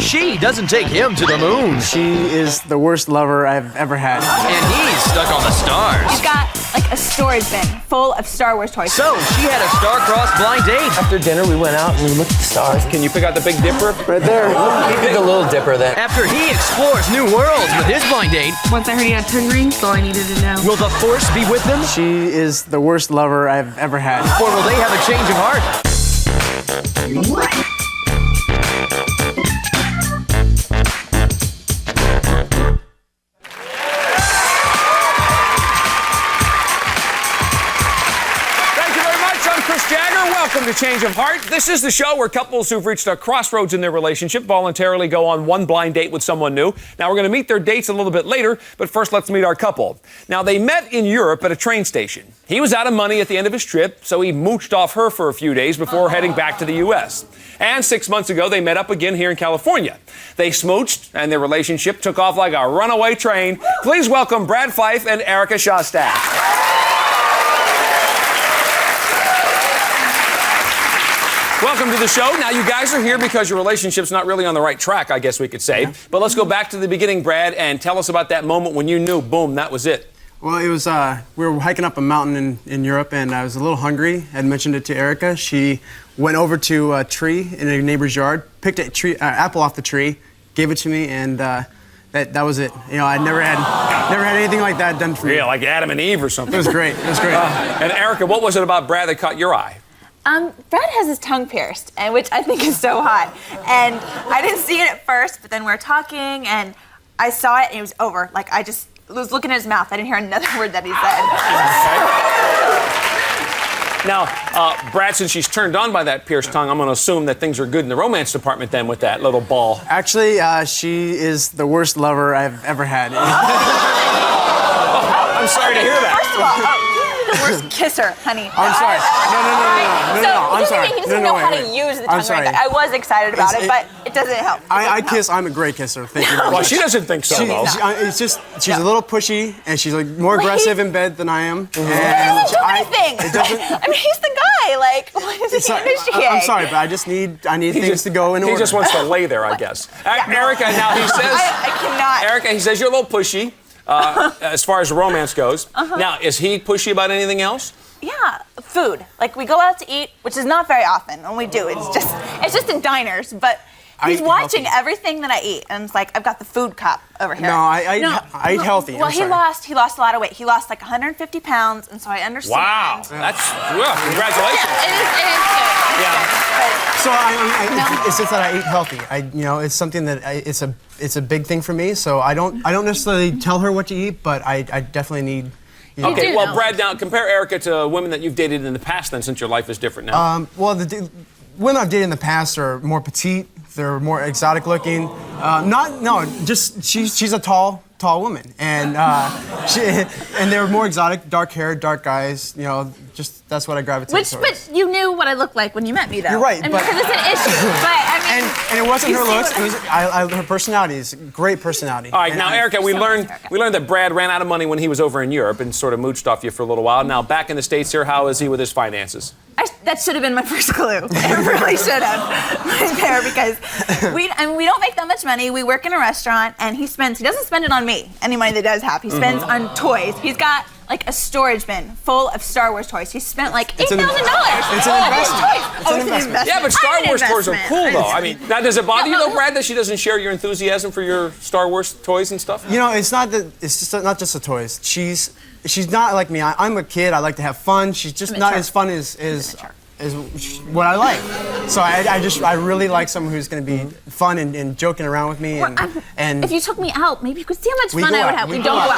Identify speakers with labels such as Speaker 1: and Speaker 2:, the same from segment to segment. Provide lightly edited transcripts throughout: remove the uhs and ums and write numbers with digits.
Speaker 1: She doesn't take him to the moon.
Speaker 2: She is the worst lover I've ever had.
Speaker 1: And he's stuck on the stars.
Speaker 3: He's got like a storage bin full of Star Wars toys.
Speaker 1: So she had a star-crossed blind date.
Speaker 4: After dinner, we went out and we looked at the stars.
Speaker 5: Can you pick out the Big Dipper?
Speaker 2: Right there.
Speaker 4: He picked the Little Dipper then.
Speaker 1: After he explores new worlds with his blind date,
Speaker 6: Once I heard he had 10 rings, that's all I needed to know.
Speaker 1: will the Force be with them?
Speaker 2: She is the worst lover I've ever had.
Speaker 1: Or will they have a change of heart?
Speaker 5: Welcome to Change of Heart. This is the show where couples who've reached a crossroads in their relationship voluntarily go on one blind date with someone new. Now, we're going to meet their dates a little bit later, but first let's meet our couple. Now, they met in Europe at a train station. He was out of money at the end of his trip, so he mooched off her for a few days before heading back to the U.S. And 6 months ago, they met up again here in California. They smooched, and their relationship took off like a runaway train. Please welcome Brad Fife and Erica Shostak. Welcome to the show. Now, you guys are here because your relationship's not really on the right track, I guess we could say. But let's go back to the beginning, Brad, and tell us about that moment when you knew, boom, that was it.
Speaker 2: Well, it was, we were hiking up a mountain in Europe, and I was a little hungry. I had mentioned it to Erica. She went over to a tree in a neighbor's yard, picked an apple off the tree, gave it to me, and that was it. You know, I never had anything like that done for me.
Speaker 5: Yeah, like Adam and Eve or something.
Speaker 2: It was great. It was great.
Speaker 5: And Erica, what was it about Brad that caught your eye?
Speaker 3: Brad has his tongue pierced, and which I think is so hot. And I didn't see it at first, but then we were talking, and I saw it, and it was over. Like, I just was looking at his mouth. I didn't hear another word that he said.
Speaker 5: Now, Brad, since she's turned on by that pierced tongue, I'm going to assume that things are good in the romance department then with that little ball.
Speaker 2: Actually, she is the worst lover I've ever had.
Speaker 5: I'm sorry to hear that.
Speaker 3: First of all, the worst kisser, honey.
Speaker 2: I'm sorry. No, I'm sorry.
Speaker 3: He doesn't know how to use the tongue right there. I was excited about it, but it doesn't help.
Speaker 2: I'm a great kisser. Thank you very much.
Speaker 5: Well, she doesn't think so, though.
Speaker 2: It's just, she's a little pushy, and she's like more aggressive in bed than I am.
Speaker 3: He doesn't do anything. I mean, he's the guy. Like, what is he initiating?
Speaker 2: I'm sorry, but I need things to go in order.
Speaker 5: He just wants to lay there, I guess. Erica, now he says...
Speaker 3: I cannot.
Speaker 5: Erica, he says you're a little pushy. As far as romance goes. Now, is he pushy about anything else?
Speaker 3: Yeah, food. Like, we go out to eat, which is not very often, and we do. It's just in diners, but he's watching everything that I eat, and it's like, I've got the food cop over here.
Speaker 2: No, I eat healthy.
Speaker 3: Well, he lost a lot of weight. He lost like 150 pounds, and so I understand.
Speaker 5: Wow, that's congratulations.
Speaker 3: Yeah, it is good.
Speaker 5: Yeah.
Speaker 2: So it's just that I eat healthy. It's something that it's a big thing for me. So I don't necessarily tell her what to eat, but I definitely need.
Speaker 5: Okay, well, Brad, now compare Erica to women that you've dated in the past, then, since your life is different now.
Speaker 2: Well, the women I've dated in the past are more petite. They're more exotic looking. She's a tall woman, and they're more exotic, dark hair, dark eyes. You know, just that's what I gravitate towards.
Speaker 3: But you knew what I looked like when you met me, though.
Speaker 2: You're right,
Speaker 3: I mean, because it's an issue. But I mean,
Speaker 2: and it wasn't her looks. It was her personality. Is a great personality.
Speaker 5: All right, now Erica, we learned that Brad ran out of money when he was over in Europe and sort of mooched off you for a little while. Now back in the States here, how is he with his finances?
Speaker 3: That should have been my first clue. It really should have right there, because we don't make that much money. We work in a restaurant, and he doesn't spend it on me, any money that does have. He spends on toys. He's got like a storage bin full of Star Wars toys. He spent like $8,000.
Speaker 2: It's an investment.
Speaker 5: Yeah, but Star Wars toys are cool, though. I mean, now, does it bother you, though, Brad, that she doesn't share your enthusiasm for your Star Wars toys and stuff?
Speaker 2: You know, it's not just the toys. She's not like me. I'm a kid. I like to have fun. She's just not as fun as what I like. So I really like someone who's going to be fun and joking around with me. And
Speaker 3: if you took me out, maybe you could see how much fun I would have. We don't go out.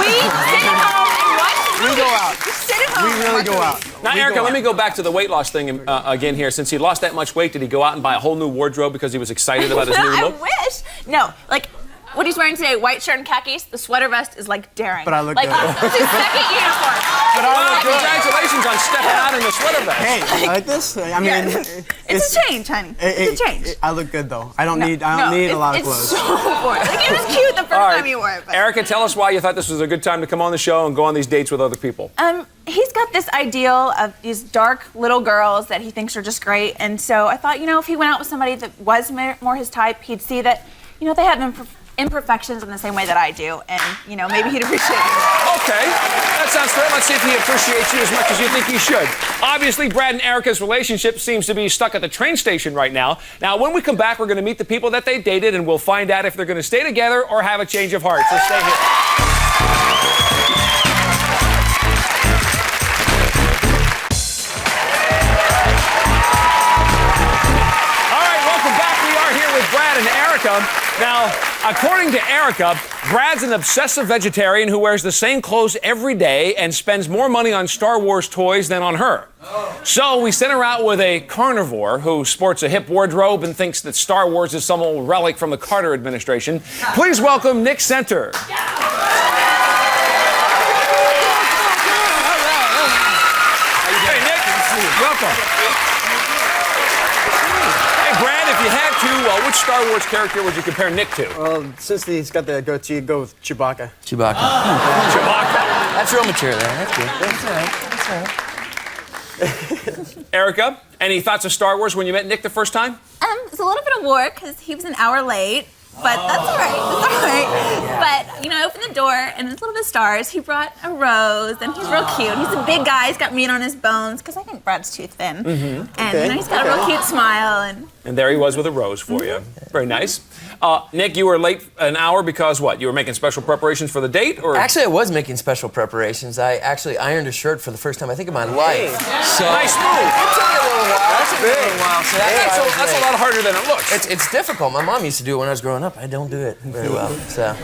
Speaker 3: We sit at home and watch movies.
Speaker 2: We go out.
Speaker 3: We sit at home.
Speaker 2: We really go out.
Speaker 5: Now, Erica, let me go back to the weight loss thing again here. Since he lost that much weight, did he go out and buy a whole new wardrobe because he was excited about his new look?
Speaker 3: I wish. No, like what he's wearing today, white shirt and khakis. The sweater vest is like daring.
Speaker 2: But I look
Speaker 3: like
Speaker 2: good.
Speaker 3: it's his second uniform.
Speaker 2: but I
Speaker 5: Wow,
Speaker 2: look good.
Speaker 5: congratulations on stepping out in the sweater vest.
Speaker 2: Hey, you like this? I mean,
Speaker 3: It's a change, honey. It's a change.
Speaker 2: I look good though. I don't need a lot of clothes.
Speaker 3: It's so boring. Like, it was cute the first time you wore it. But.
Speaker 5: Erica, tell us why you thought this was a good time to come on the show and go on these dates with other people.
Speaker 3: He's got this ideal of these dark little girls that he thinks are just great, and so I thought, if he went out with somebody that was more his type, he'd see that, they had imperfections in the same way that I do, and maybe he'd appreciate it.
Speaker 5: Okay, that sounds fair. Let's see if he appreciates you as much as you think he should. Obviously, Brad and Erica's relationship seems to be stuck at the train station right now. Now, when we come back, we're going to meet the people that they dated, and we'll find out if they're going to stay together or have a change of heart. So stay here. Brad and Erica. Now, according to Erica, Brad's an obsessive vegetarian who wears the same clothes every day and spends more money on Star Wars toys than on her. So we sent her out with a carnivore who sports a hip wardrobe and thinks that Star Wars is some old relic from the Carter administration. Please welcome Nick Center. Hey, Nick. Welcome. Brad, if you had to, which Star Wars character would you compare Nick to?
Speaker 2: Well, since he's got the goatee, go with Chewbacca.
Speaker 4: Chewbacca.
Speaker 5: Chewbacca.
Speaker 4: That's real mature there. That's good. That's all right.
Speaker 5: Erica, any thoughts of Star Wars when you met Nick the first time?
Speaker 3: It's a little bit of work because he was an hour late. But that's all right. That's all right. But, I opened the door, and there's a little bit of stars. He brought a rose, and he's real cute. He's a big guy. He's got meat on his bones, because I think Brad's too thin. And, he's got a real cute smile.
Speaker 5: And there he was with a rose for you. Very nice. Nick, you were late an hour because what? You were making special preparations for the date? Or?
Speaker 4: Actually, I was making special preparations. I actually ironed a shirt for the first time, I think, in my life. So
Speaker 5: nice move.
Speaker 4: It took me a little while. That's big. So
Speaker 5: that's a lot harder than it looks.
Speaker 4: It's difficult. My mom used to do it when I was growing up. I don't do it very well. So.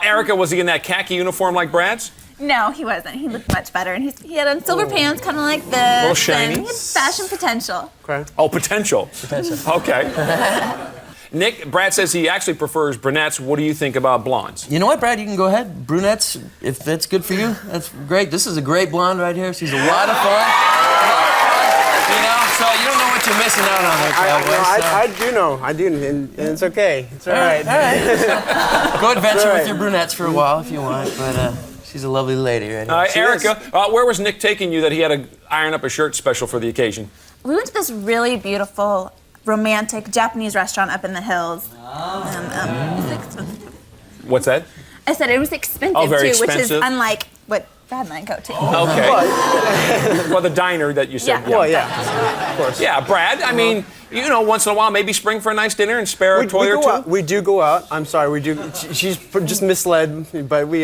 Speaker 5: Erica, was he in that khaki uniform like Brad's?
Speaker 3: No, he wasn't. He looked much better. And he had on silver pants, kind of like this.
Speaker 5: A little shiny.
Speaker 3: And he had fashion potential.
Speaker 2: Okay.
Speaker 5: Oh, potential. Okay. Nick, Brad says he actually prefers brunettes. What do you think about blondes?
Speaker 4: You know what, Brad? You can go ahead. Brunettes, if that's good for you, that's great. This is a great blonde right here. She's a lot of fun. So you don't know what you're missing out on there,
Speaker 2: I do know. I do, and it's okay. It's all right.
Speaker 4: All right. Go adventure with your brunettes for a while if you want, but she's a lovely lady right here.
Speaker 5: Erica, where was Nick taking you that he had to iron up a shirt special for the occasion?
Speaker 3: We went to this really beautiful, romantic Japanese restaurant up in the hills.
Speaker 5: What's that?
Speaker 3: I said it was expensive,
Speaker 5: very
Speaker 3: too, which is
Speaker 5: expensive.
Speaker 3: unlike what Brad and I go to.
Speaker 5: Okay. Well, the diner that you said.
Speaker 3: Yeah.
Speaker 2: Well, yeah, of course.
Speaker 5: Yeah, Brad, I mean, once in a while, maybe spring for a nice dinner and spare a toy or two.
Speaker 2: We do go out. I'm sorry, we do. She's just misled, but we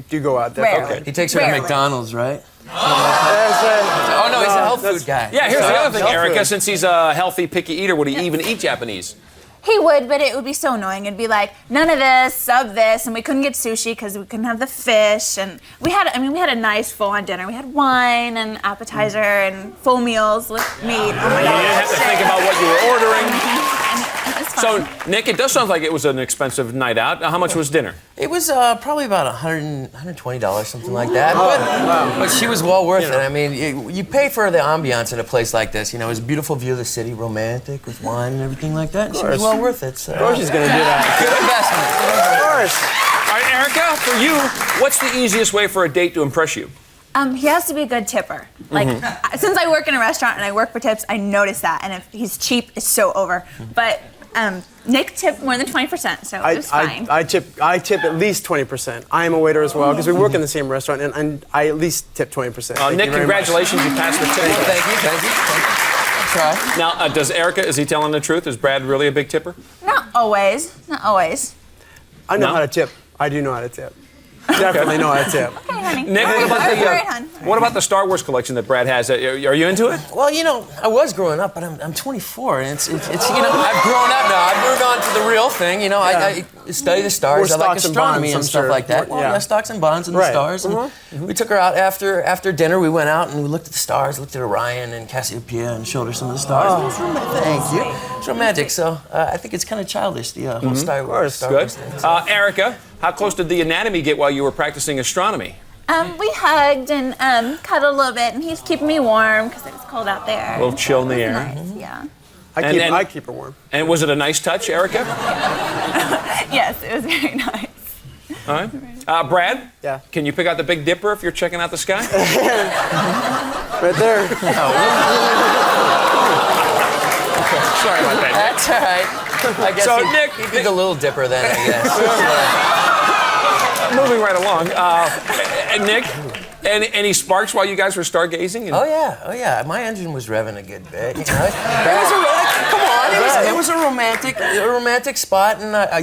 Speaker 2: do go out.
Speaker 3: Rarely.
Speaker 5: Okay.
Speaker 4: He takes her to
Speaker 3: Rarely.
Speaker 4: McDonald's, right?
Speaker 2: Oh,
Speaker 4: no, he's a health food guy.
Speaker 5: Yeah, here's the other thing,
Speaker 2: health
Speaker 5: Erica.
Speaker 2: food.
Speaker 5: Since he's a healthy, picky eater, would he even eat Japanese?
Speaker 3: He would, but it would be so annoying. It'd be like, none of this, sub this, and we couldn't get sushi because we couldn't have the fish. And we had a nice full-on dinner. We had wine and appetizer and full meals with meat. Oh my
Speaker 5: You
Speaker 3: God.
Speaker 5: didn't have to think about what you were ordering.
Speaker 3: And it was
Speaker 5: So,
Speaker 3: fun.
Speaker 5: Nick, it does sound like it was an expensive night out. How much was dinner?
Speaker 4: It was probably about $120, something like that. But she was well worth it. I mean, you pay for the ambiance in a place like this. It was a beautiful view of the city, romantic, with wine and everything like that. And she was well worth it. So.
Speaker 2: Of course she's gonna do that.
Speaker 4: Good investment.
Speaker 2: Of course.
Speaker 5: All right, Erica, for you, what's the easiest way for a date to impress you?
Speaker 3: He has to be a good tipper. Like, since I work in a restaurant and I work for tips, I notice that. And if he's cheap, it's so over. But Nick tipped more than 20%, so it was fine.
Speaker 2: I tip at least 20%. I am a waiter as well because we work in the same restaurant, and I at least tip 20%.
Speaker 5: Nick, congratulations, you passed the tip.
Speaker 4: Thank you. I'll try.
Speaker 5: Now, does Erica, is he telling the truth? Is Brad really a big tipper?
Speaker 3: Not always. Not always.
Speaker 2: I know
Speaker 5: No?
Speaker 2: how to tip. I do know how to tip. Definitely know how to tip.
Speaker 3: Okay, honey.
Speaker 5: Nick,
Speaker 3: All right, hon.
Speaker 5: what about the Star Wars collection that Brad has? Are you into it?
Speaker 4: Well, I was growing up, but I'm 24, and it's I've grown up now. I've moved on to the real thing. I study the stars.
Speaker 2: More
Speaker 4: I like
Speaker 2: stocks and
Speaker 4: astronomy
Speaker 2: bonds,
Speaker 4: and
Speaker 2: I'm
Speaker 4: stuff
Speaker 2: sure.
Speaker 4: like that.
Speaker 2: Yeah.
Speaker 4: Well, yeah, stocks and bonds and the
Speaker 2: Right.
Speaker 4: stars. And we took her out after dinner. We went out and we looked at the stars, looked at Orion and Cassiopeia, and showed her some of the stars. It was romantic. Thank you. It's romantic. So I think it's kind of childish, the whole Star Wars
Speaker 5: Good.
Speaker 4: thing.
Speaker 5: Erica, how close did the anatomy get while you were practicing astronomy?
Speaker 3: We hugged and cuddled a little bit, and he's keeping me warm because it was cold out there.
Speaker 5: A little chill in the air.
Speaker 3: Nice, yeah.
Speaker 2: I keep her warm.
Speaker 5: And was it a nice touch, Erica?
Speaker 3: Yes, it was very nice.
Speaker 5: All right. Brad?
Speaker 2: Yeah.
Speaker 5: Can you pick out the Big Dipper if you're checking out the sky?
Speaker 2: Right there.
Speaker 5: Sorry about that.
Speaker 4: That's all right. I guess
Speaker 5: So,
Speaker 4: he,
Speaker 5: Nick-
Speaker 4: he did a little dipper then, I guess.
Speaker 5: Moving right along. And Nick, any sparks while you guys were stargazing?
Speaker 4: Oh yeah. My engine was revving a good bit. You know? Come on, it was a romantic spot, and I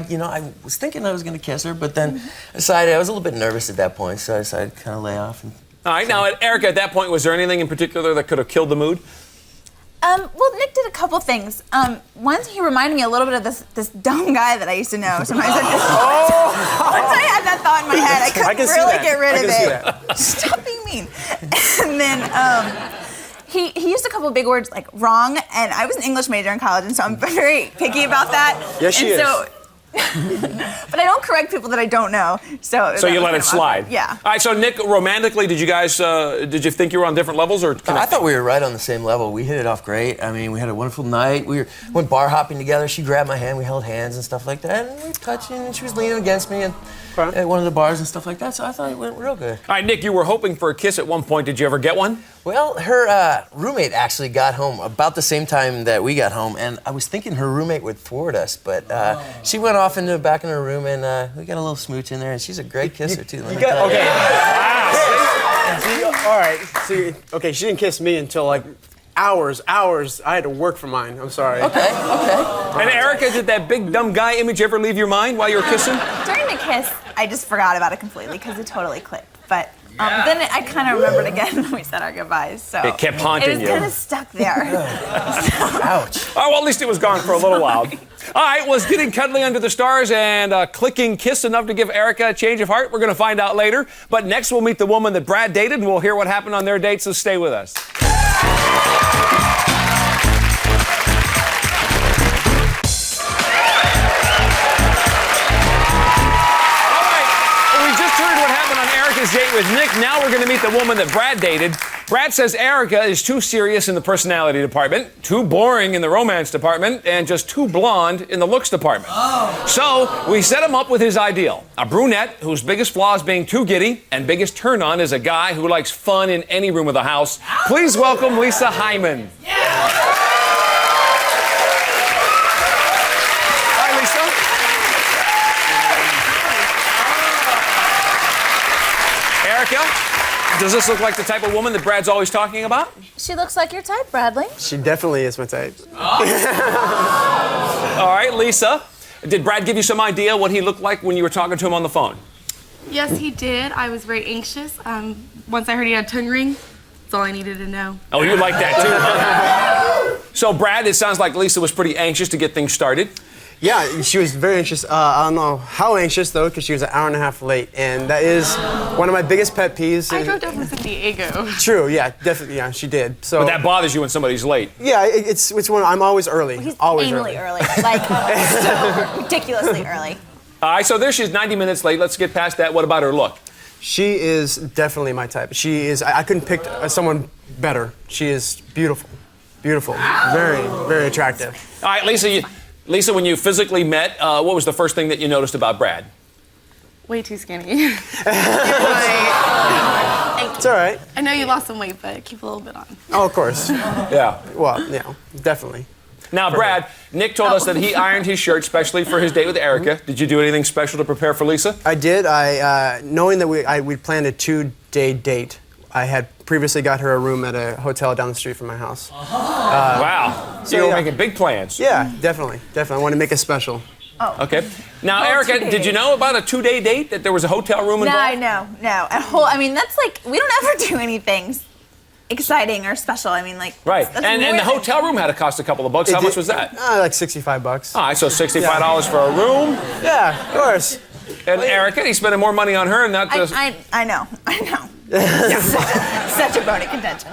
Speaker 4: was thinking I was going to kiss her, but then decided I was a little bit nervous at that point, so I decided to kind of lay off.
Speaker 5: All right. Now, Erica, at that point, was there anything in particular that could have killed the mood?
Speaker 3: Well, Nick did a couple things. Once he reminded me a little bit of this dumb guy that I used to know. Sometimes once I had that thought in my head, I couldn't really get rid of it. Stop being mean. And then he used a couple big words like wrong, and I was an English major in college, and so I'm very picky about that.
Speaker 2: Yes, she is.
Speaker 3: But I don't correct people that I don't know. So
Speaker 5: You let it slide.
Speaker 3: Yeah.
Speaker 5: All right. So Nick, romantically, did you guys did you think you were on different levels or?
Speaker 4: I thought we were right on the same level. We hit it off great. I mean, we had a wonderful night. We went bar hopping together. She grabbed my hand. We held hands and stuff like that. And we were touching, and she was leaning against me at one of the bars and stuff like that. So I thought it went real good.
Speaker 5: All right, Nick, you were hoping for a kiss at one point. Did you ever get one?
Speaker 4: Well, her roommate actually got home about the same time that we got home, and I was thinking her roommate would thwart us, but she went off into the back in her room, and we got a little smooch in there, and she's a great kisser, too.
Speaker 2: Okay. Wow. All right. Okay, she didn't kiss me until like hours. I had to work for mine. I'm sorry.
Speaker 4: Okay.
Speaker 5: And Erica, did that big dumb guy image ever leave your mind while you were kissing?
Speaker 3: During the kiss, I just forgot about it completely because it totally clicked. But then I kind of remembered again when we said our goodbyes. So
Speaker 5: It kept haunting
Speaker 3: It was
Speaker 5: you.
Speaker 3: kind of stuck there.
Speaker 4: Ouch.
Speaker 5: Oh, well, at least it was gone for a little while. All right, was getting cuddly under the stars and a clicking kiss enough to give Erica a change of heart? We're going to find out later. But next, we'll meet the woman that Brad dated, and we'll hear what happened on their date, so stay with us. Erica's date with Nick. Now we're going to meet the woman that Brad dated. Brad says Erica is too serious in the personality department, too boring in the romance department, and just too blonde in the looks department. So we set him up with his ideal. A brunette whose biggest flaw is being too giddy and biggest turn on is a guy who likes fun in any room of the house. Please welcome Lisa Hyman. Hi, Lisa. Erica, does this look like the type of woman that Brad's always talking about?
Speaker 3: She looks like your type, Bradley.
Speaker 2: She definitely is my type.
Speaker 5: All right, Lisa, did Brad give you some idea what he looked like when you were talking to him on the phone?
Speaker 6: Yes, he did. I was very anxious. Once I heard he had a tongue ring, that's all I needed to know.
Speaker 5: Oh, you like that too, huh? So, Brad, it sounds like Lisa was pretty anxious to get things started.
Speaker 2: Yeah, she was very anxious. I don't know how anxious, though, because she was an hour and a half late. And that is one of my biggest pet peeves.
Speaker 6: I drove down from San Diego.
Speaker 2: True, yeah, definitely, yeah, she did. So,
Speaker 5: But that bothers you when somebody's late.
Speaker 2: yeah, it's one, I'm always early.
Speaker 3: He's
Speaker 2: always
Speaker 3: anally early. Like, so ridiculously early.
Speaker 5: All right, so there she is, 90 minutes late. Let's get past that. What about her look?
Speaker 2: She is definitely my type. She is, I couldn't pick someone better. She is beautiful. Beautiful. Very, very attractive.
Speaker 5: All right, Lisa, when you physically met, what was the first thing that you noticed about Brad?
Speaker 6: Way too skinny.
Speaker 2: It's all right.
Speaker 6: I know you lost some weight, but keep a little bit on.
Speaker 2: Oh, of course.
Speaker 5: Yeah.
Speaker 2: Well, yeah, definitely.
Speaker 5: Now, Brad, Nick told us that he ironed his shirt specially for his date with Erica. Did you do anything special to prepare for Lisa?
Speaker 2: I did. Knowing that we planned a 2-day date, I had previously got her a room at a hotel down the street from my house.
Speaker 5: Wow. So you were making big plans.
Speaker 2: Yeah, definitely. I wanted to make it special.
Speaker 5: Okay. Now,
Speaker 3: Oh,
Speaker 5: Erica,
Speaker 3: 2
Speaker 5: did you know about a 2-day date, that there was a hotel room involved?
Speaker 3: No. I mean, that's like, we don't ever do anything exciting or special. I mean, like,
Speaker 5: Right.
Speaker 3: that's
Speaker 5: And
Speaker 3: more
Speaker 5: the
Speaker 3: than-
Speaker 5: hotel room had to cost a couple of bucks. How much was that?
Speaker 2: Like $65.
Speaker 5: All right, so $65 for a room.
Speaker 2: Yeah, of course.
Speaker 5: And Erica, he's spending more money on her and not just...
Speaker 3: I know. Such a bone of contention.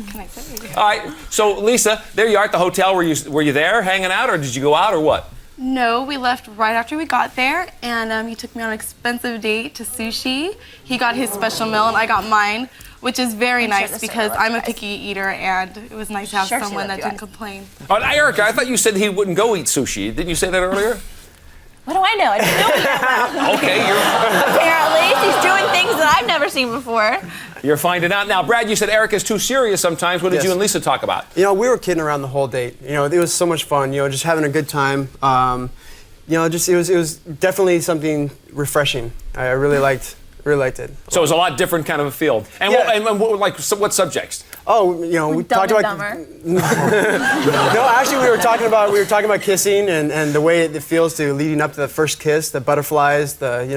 Speaker 6: Can I say?
Speaker 5: All right, so Lisa, there you are at the hotel. Were you there hanging out, or did you go out, or what?
Speaker 6: No, we left right after we got there, and he took me on an expensive date to sushi. He got his special meal, and I got mine, which is very nice because I'm a picky eater, and it was nice to have someone that didn't complain.
Speaker 5: Erica, I thought you said he wouldn't go eat sushi. Didn't you say that earlier?
Speaker 3: What do I know? I didn't know he that well.
Speaker 5: Okay,
Speaker 3: Apparently, he's doing things that I've never seen before.
Speaker 5: you're finding out. Now, Brad, you said Erica's too serious sometimes. What did you and Lisa talk about?
Speaker 2: You know, we were kidding around the whole date. You know, it was so much fun. You know, just having a good time. You know, just it was definitely something refreshing. I really liked it.
Speaker 5: So it was a lot different kind of a field. And, what subjects?
Speaker 2: Oh, you know, we talked about. No, actually, we were talking about kissing and the way it feels to leading up to the first kiss, the butterflies, that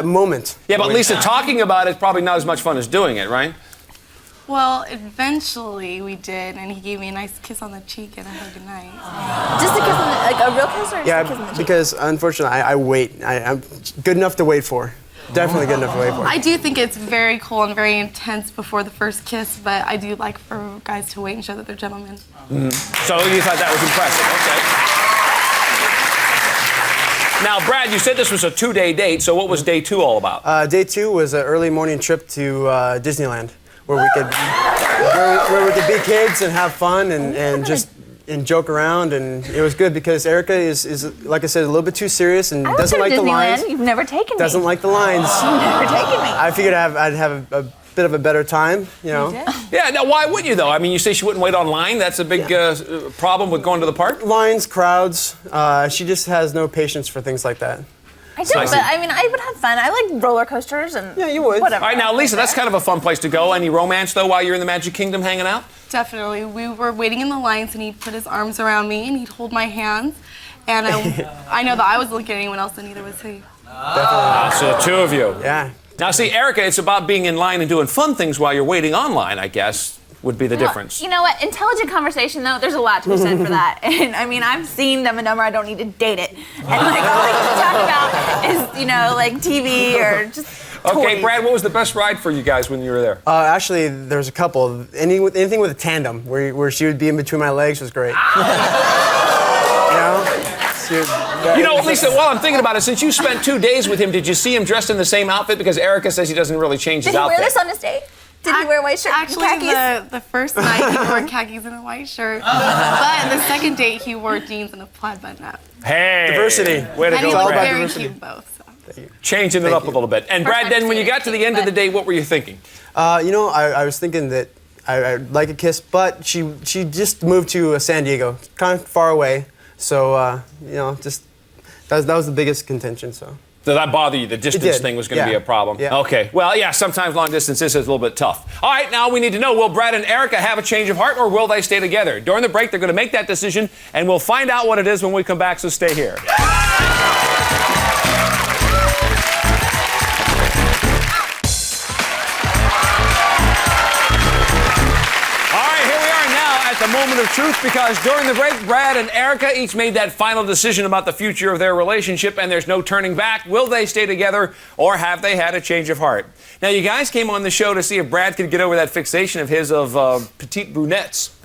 Speaker 2: moment.
Speaker 5: Yeah, but Lisa, talking about it's probably not as much fun as doing it, right?
Speaker 6: Well, eventually we did, and he gave me a nice kiss on the cheek and a hug goodnight.
Speaker 3: Just a kiss on the, like a real kiss or just a kiss on the cheek?
Speaker 2: Because unfortunately, I wait. I'm good enough to wait for. Definitely good enough to wait for.
Speaker 6: I do think it's very cool and very intense before the first kiss, but I do like for guys to wait and show that they're gentlemen.
Speaker 5: Mm-hmm. So you thought that was impressive, okay. Now, Brad, you said this was a 2-day date, so what was day 2 all about?
Speaker 2: Day 2 was an early morning trip to Disneyland, where we could be kids and have fun and joke around, and it was good because Erica is like I said, a little bit too serious and doesn't like the lines.
Speaker 3: You've never taken me.
Speaker 2: Doesn't like the lines.
Speaker 3: You've never taken me.
Speaker 2: I figured I'd have a bit of a better time, you know.
Speaker 3: You did?
Speaker 5: Yeah, now why wouldn't you though? I mean, you say she wouldn't wait online. That's a big problem with going to the park?
Speaker 2: Lines, crowds. She just has no patience for things like that.
Speaker 3: I do, but I mean, I would have fun. I like roller coasters and
Speaker 2: yeah, you would.
Speaker 3: Whatever.
Speaker 5: All right, now Lisa, that's kind of a fun place to go. Any romance though while you're in the Magic Kingdom hanging out?
Speaker 6: Definitely. We were waiting in the lines, and he'd put his arms around me, and he'd hold my hands. And I know that I wasn't looking at anyone else, and neither was he.
Speaker 2: Definitely.
Speaker 5: So the two of you.
Speaker 2: Yeah.
Speaker 5: Now, see, Erica, it's about being in line and doing fun things while you're waiting online, I guess, would be the difference.
Speaker 3: You know what? Intelligent conversation, though, there's a lot to be said for that. And I mean, I've seen Dumb and Dumber. I don't need to date it. And like all I can talk about is, you know, like TV or just toys.
Speaker 5: Okay, Brad, what was the best ride for you guys when you were there?
Speaker 2: Actually, there's a couple. Anything with a tandem, where she would be in between my legs was great.
Speaker 5: You know, Lisa, while I'm thinking about it, since you spent 2 days with him, did you see him dressed in the same outfit? Because Erica says he doesn't really change his outfit.
Speaker 3: Did he wear this on his date? Did he wear a white shirt and
Speaker 6: Actually,
Speaker 3: khakis?
Speaker 6: the first night he wore khakis and a white shirt. But the second date he wore jeans and a plaid button-up.
Speaker 5: Hey!
Speaker 2: Diversity.
Speaker 5: Way to
Speaker 6: And he
Speaker 5: go,
Speaker 6: looked
Speaker 5: Brad.
Speaker 6: very cute both. So.
Speaker 5: Changing it up a little bit. And Brad, then when you got to the end of the day, what were you thinking?
Speaker 2: You know, I was thinking that I'd like a kiss, but she just moved to San Diego, kind of far away. So, you know, just that was the biggest contention, so.
Speaker 5: Did that bother you? The distance thing was going to be a problem?
Speaker 2: Yeah.
Speaker 5: Okay. Well, yeah, sometimes long distance is a little bit tough. All right, now we need to know, will Brad and Erica have a change of heart or will they stay together? During the break, they're going to make that decision, and we'll find out what it is when we come back, so stay here. The moment of truth, because during the break, Brad and Erica each made that final decision about the future of their relationship, and there's no turning back. Will they stay together, or have they had a change of heart? Now, you guys came on the show to see if Brad could get over that fixation of his of petite brunettes.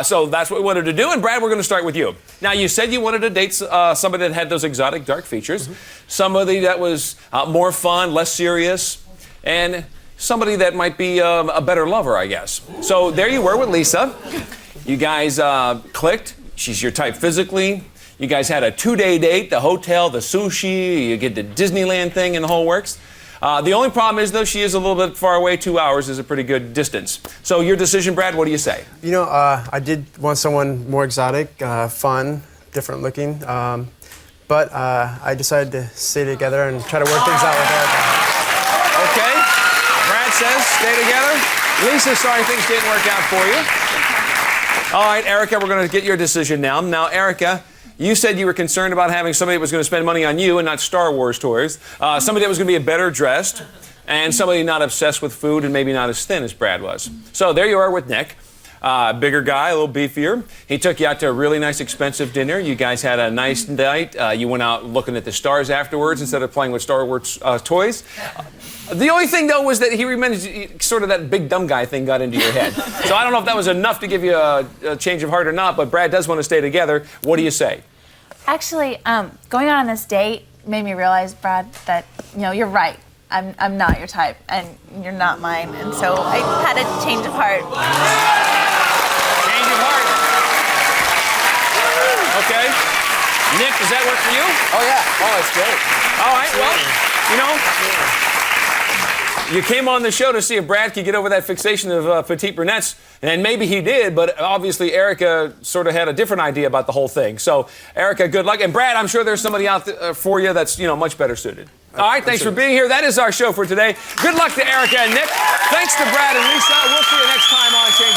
Speaker 5: So that's what we wanted to do, and Brad, we're going to start with you. Now, you said you wanted to date somebody that had those exotic dark features, somebody that was more fun, less serious, and somebody that might be a better lover, I guess. So there you were with Lisa. You guys clicked. She's your type physically. You guys had a 2-day date, the hotel, the sushi, you get the Disneyland thing and the whole works. The only problem is, though, she is a little bit far away. 2 hours is a pretty good distance. So your decision, Brad, what do you say?
Speaker 2: You know, I did want someone more exotic, fun, different looking. But I decided to stay together and try to work things out with Erica.
Speaker 5: Okay. Brad says stay together. Lisa, sorry things didn't work out for you. All right, Erica, we're going to get your decision now. Now, Erica, you said you were concerned about having somebody that was going to spend money on you and not Star Wars toys, somebody that was going to be a better dressed, and somebody not obsessed with food and maybe not as thin as Brad was. So there you are with Nick. Bigger guy, a little beefier. He took you out to a really nice, expensive dinner. You guys had a nice night. You went out looking at the stars afterwards instead of playing with Star Wars toys. The only thing, though, was that he remembered sort of that big dumb guy thing got into your head. So I don't know if that was enough to give you a change of heart or not, but Brad does want to stay together. What do you say?
Speaker 3: Actually, going on this date made me realize, Brad, that, you're right. I'm not your type, and you're not mine. And so I had a change of heart.
Speaker 5: Change of heart. Okay. Nick, does that work for you?
Speaker 4: Oh, yeah. Oh, it's great.
Speaker 5: All right, well, you came on the show to see if Brad could get over that fixation of petite brunettes, and maybe he did, but obviously Erica sort of had a different idea about the whole thing. So, Erica, good luck. And Brad, I'm sure there's somebody out there for you that's, much better suited. All right, thanks for being here. That is our show for today. Good luck to Erica and Nick. Thanks to Brad and Lisa. We'll see you next time on Change